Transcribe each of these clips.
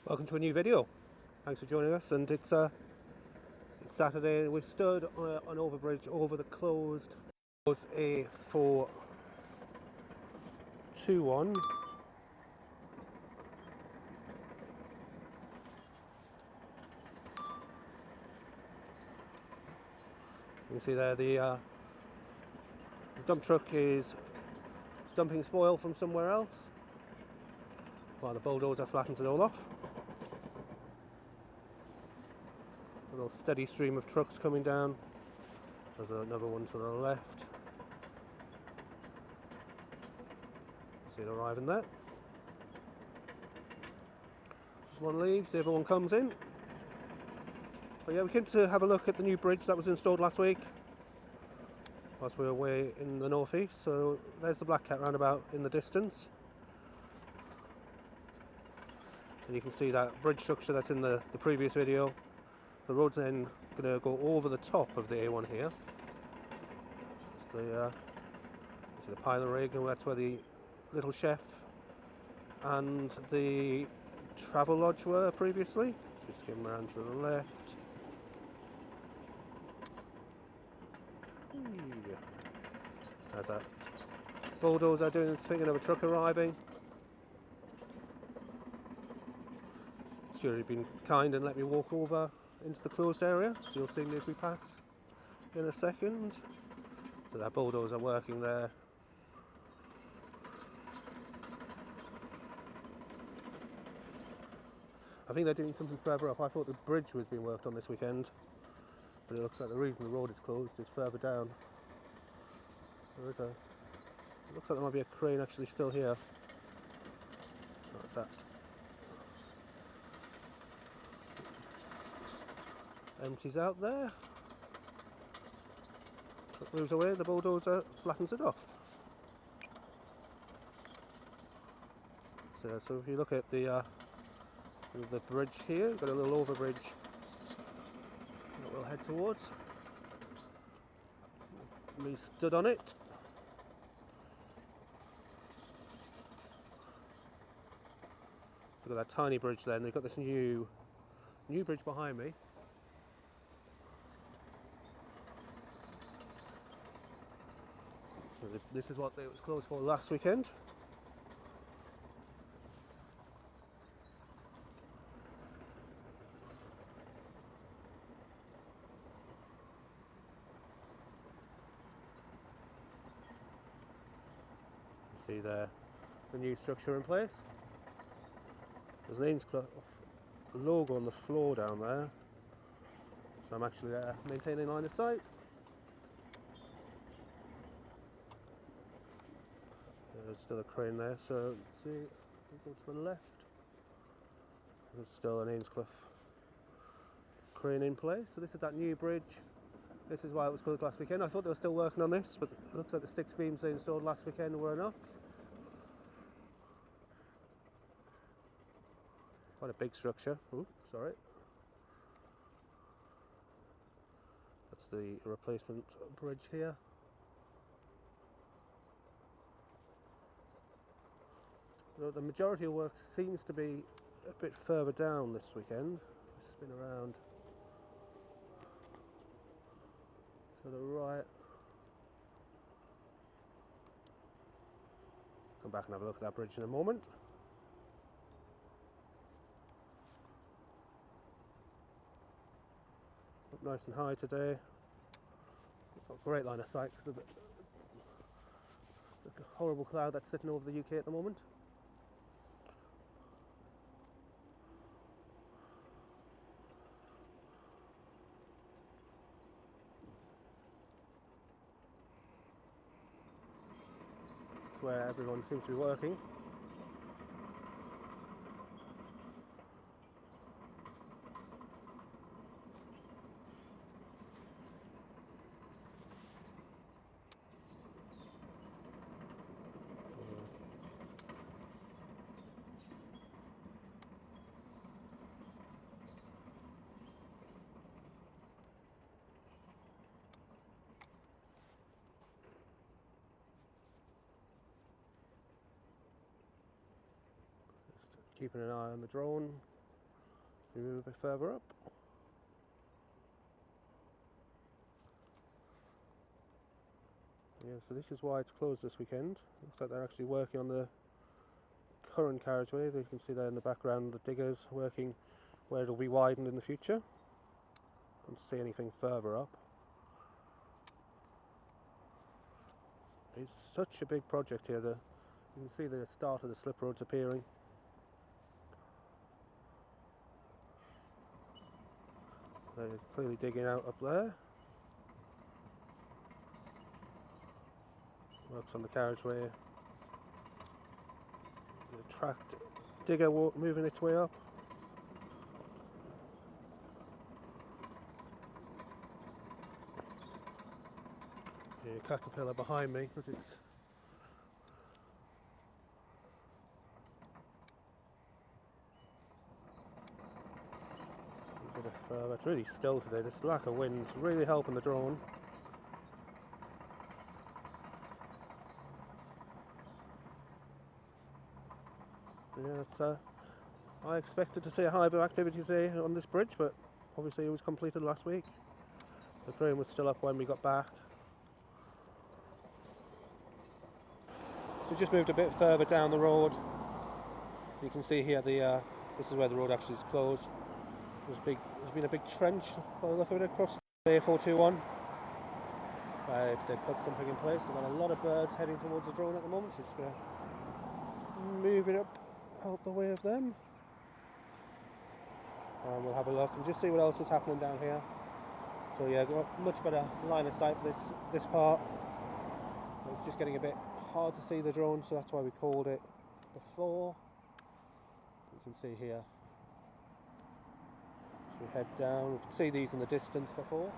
Welcome to a new video. Thanks for joining us. And it's Saturday, and we stood on an overbridge over the closed A421. You can see there the dump truck is dumping spoil from somewhere else, while the bulldozer flattens it all off. A little steady stream of trucks coming down. There's another one to the left. See it arriving there. This one leaves, the other one comes in. But yeah, we came to have a look at the new bridge that was installed last week whilst we were away in the northeast. So there's the Black Cat Roundabout in the distance. And you can see that bridge structure that's in the previous video. The road's then going to go over the top of the A1 here. You see the pilot rig, and that's where the little chef and the travel lodge were previously. So just skim around to the left. There's that bulldozer doing its thing, another truck arriving. Sure, you've been kind and let me walk over into the closed area, so you'll see me as we pass in a second. So that bulldozer working there. I think they're doing something further up. I thought the bridge was being worked on this weekend, but it looks like the reason the road is closed is further down. It looks like there might be a crane actually still here. What's that? Empties out there. Truck moves away, the bulldozer flattens it off. So if you look at the bridge here, you've got a little overbridge that we'll head towards. We stood on it. Look at that tiny bridge there, and they've got this new bridge behind me. So this is what it was closed for last weekend. You see there the new structure in place. There's an Ainsclough logo on the floor down there, so I'm actually maintaining line of sight. There's still a crane there, so let's see, we'll go to the left. There's still an Ainsclough crane in place. So this is that new bridge. This is why it was closed last weekend. I thought they were still working on this, but it looks like the 6 beams they installed last weekend were enough. Quite a big structure. Ooh, sorry. That's the replacement bridge here. The majority of work seems to be a bit further down this weekend. If I spin around to the right. Come back and have a look at that bridge in a moment. Up nice and high today. Got a great line of sight because of the horrible cloud that's sitting over the UK at the moment. It's where everyone seems to be working. Keeping an eye on the drone. Move a bit further up. Yeah, so this is why it's closed this weekend. Looks like they're actually working on the current carriageway. You can see there in the background the diggers working where it'll be widened in the future. Don't see anything further up. It's such a big project here. You can see the start of the slip roads appearing. They're clearly digging out up there. Works on the carriageway. The tracked digger moving its way up. The caterpillar behind me because it's a bit further. It's really still today. This lack of wind is really helping the drone. Yeah, it's, I expected to see a hive of activity today on this bridge, but obviously it was completed last week. The crane was still up when we got back. So just moved a bit further down the road. You can see here this is where the road actually is closed. There's been a big trench by the look of it across the A421. If they put something in place, they've got a lot of birds heading towards the drone at the moment, so just going to move it up out the way of them. And we'll have a look and just see what else is happening down here. So yeah, got a much better line of sight for this part. It's just getting a bit hard to see the drone, so that's why we called it before. You can see here. So we head down, we could see these in the distance before.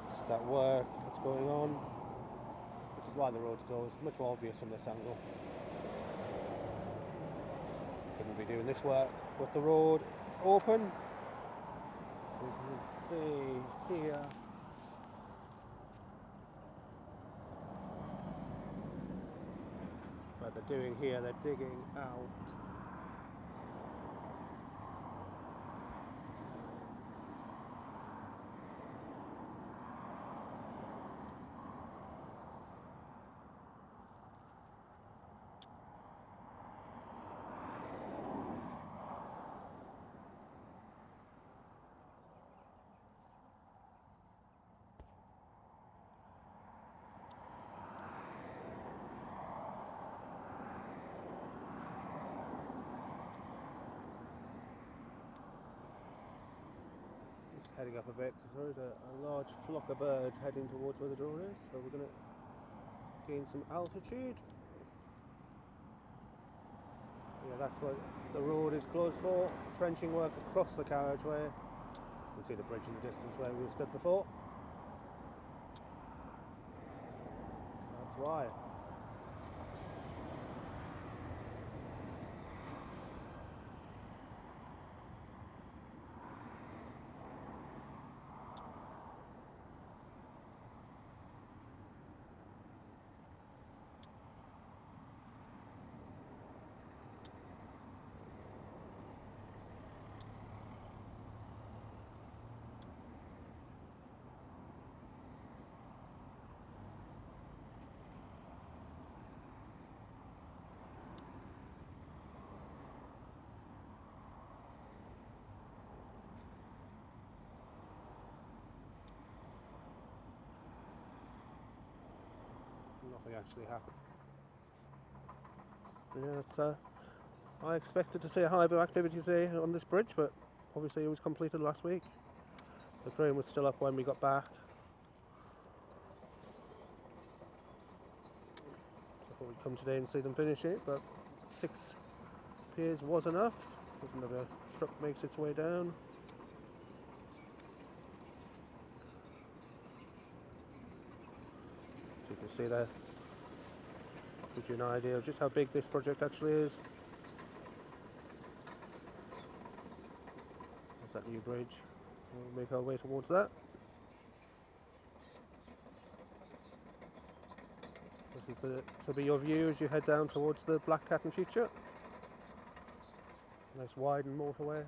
This is that work that's going on, which is why the road's closed. Much more obvious from this angle. Couldn't be doing this work with the road open. You can see here. What they're doing here, they're digging out. Heading up a bit because there is a large flock of birds heading towards where the drone is, so we're going to gain some altitude. Yeah, that's what the road is closed for. Trenching work across the carriageway. You can see the bridge in the distance where we stood before. So that's why. Nothing actually happened. Yeah, it's, I expected to see a hive of activity today on this bridge, but obviously it was completed last week. The crane was still up when we got back. I thought we'd come today and see them finish it, but 6 piers was enough. There's another truck makes its way down. So you can see there, gives you an idea of just how big this project actually is. There's that new bridge. We'll make our way towards that. This will be your view as you head down towards the Black Cat in future. Nice widened motorway.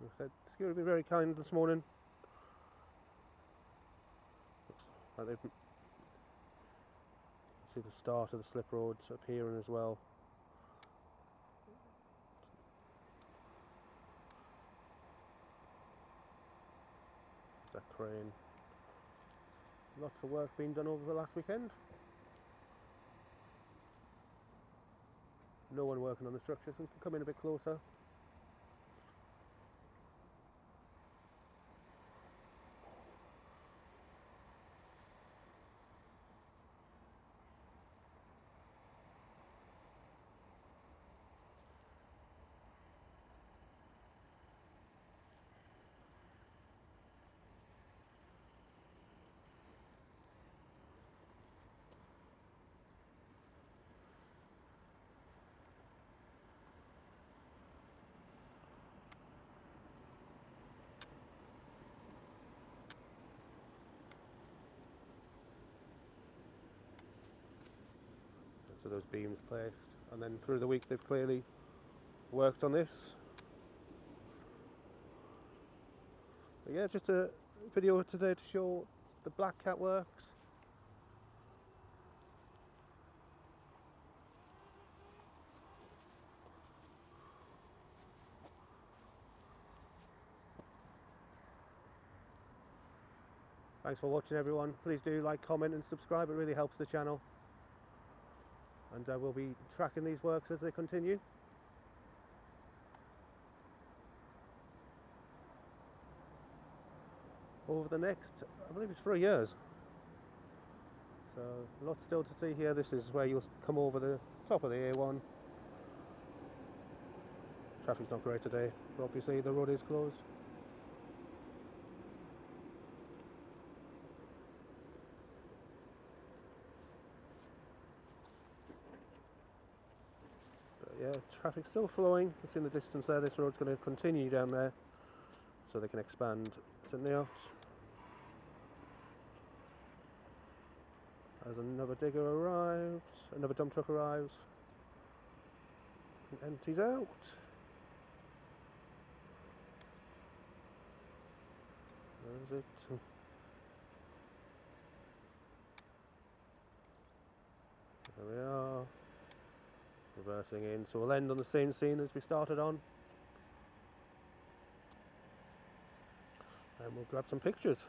Like I said, Skier have been very kind this morning. Looks like they've, you can see the start of the slip roads appearing as well. There's that crane. Lots of work being done over the last weekend. No one working on the structure, so we can come in a bit closer. So those beams placed, and then through the week they've clearly worked on this. But yeah, just a video today to show the Black Cat works. Thanks for watching, everyone. Please do like, comment and subscribe, it really helps the channel. And we'll be tracking these works as they continue. Over the next, I believe it's 3 years. So lots still to see here. This is where you'll come over the top of the A1. Traffic's not great today, but obviously the road is closed. Yeah, traffic's still flowing. It's in the distance there. This road's going to continue down there so they can expand St. Neot. As another digger arrives, another dump truck arrives and empties out. Where is it? There we are. Reversing in, so we'll end on the same scene as we started on. And we'll grab some pictures.